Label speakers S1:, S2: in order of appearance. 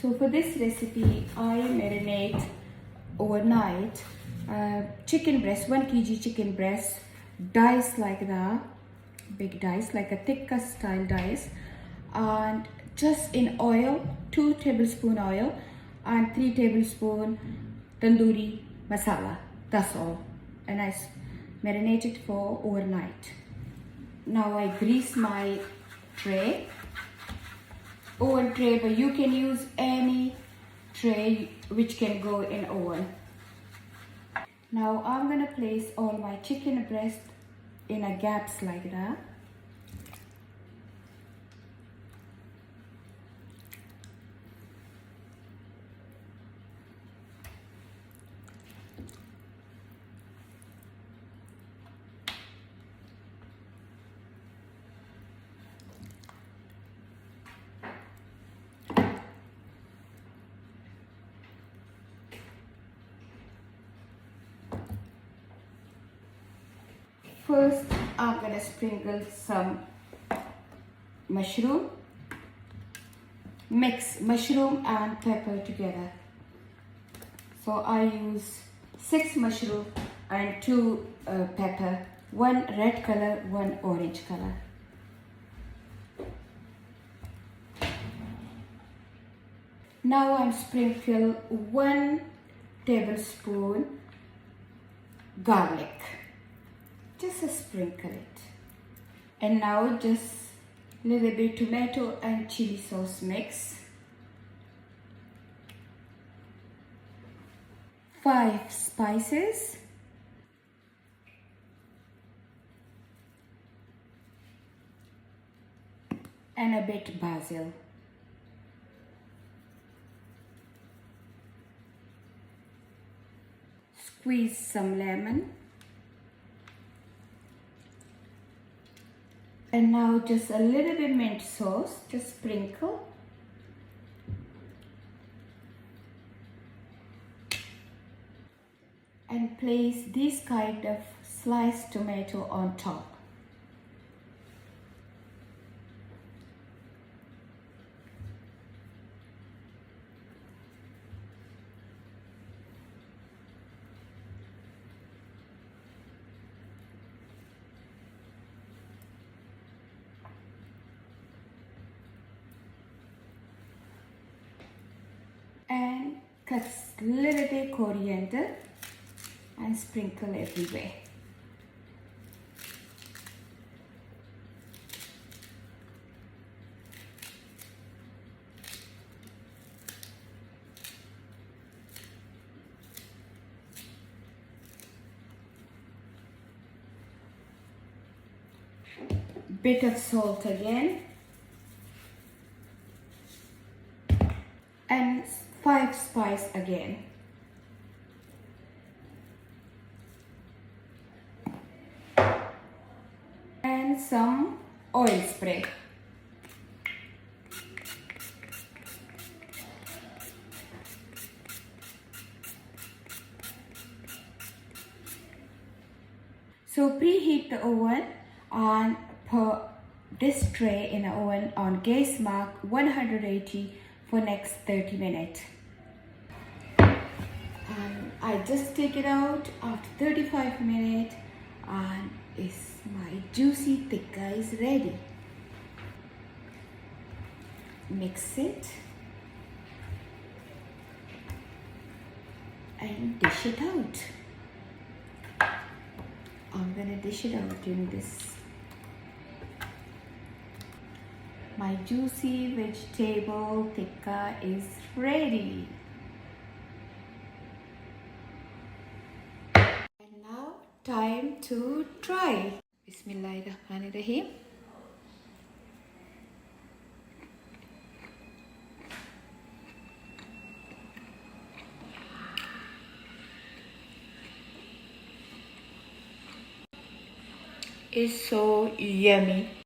S1: So for this recipe, I marinate overnight chicken breast, 1 kg chicken breast, dice like that, big dice, like a tikka style dice, and just in oil, 2 tablespoon oil and 3 tablespoon tandoori masala. That's all. And I marinate it for overnight. Now I grease my tray, oven tray, but you can use any tray which can go in oven. Now I'm gonna place all my chicken breast in a gaps like that. First, I'm gonna sprinkle some mushroom. Mix mushroom and pepper together. So I use 6 mushroom and 2 pepper, 1 red color, 1 orange color. Now I'm sprinkle 1 tablespoon garlic. Just a sprinkle it. And now just little bit tomato and chili sauce mix. 5 spices. And a bit basil. Squeeze some lemon. And now just a little bit mint sauce, just sprinkle. And place this kind of sliced tomato on top. And cut a little bit coriander and sprinkle everywhere. Bit of salt again. And 5 spice again. And some oil spray. So preheat the oven and put this tray in the oven on gas mark 180 for next 30 minutes. And I just take it out after 35 minutes and my juicy tikka is ready. Mix it and dish it out. I'm gonna dish it out in this. My juicy vegetable tikka is ready. And now time to try. Bismillahirrahmanirrahim. It's so yummy.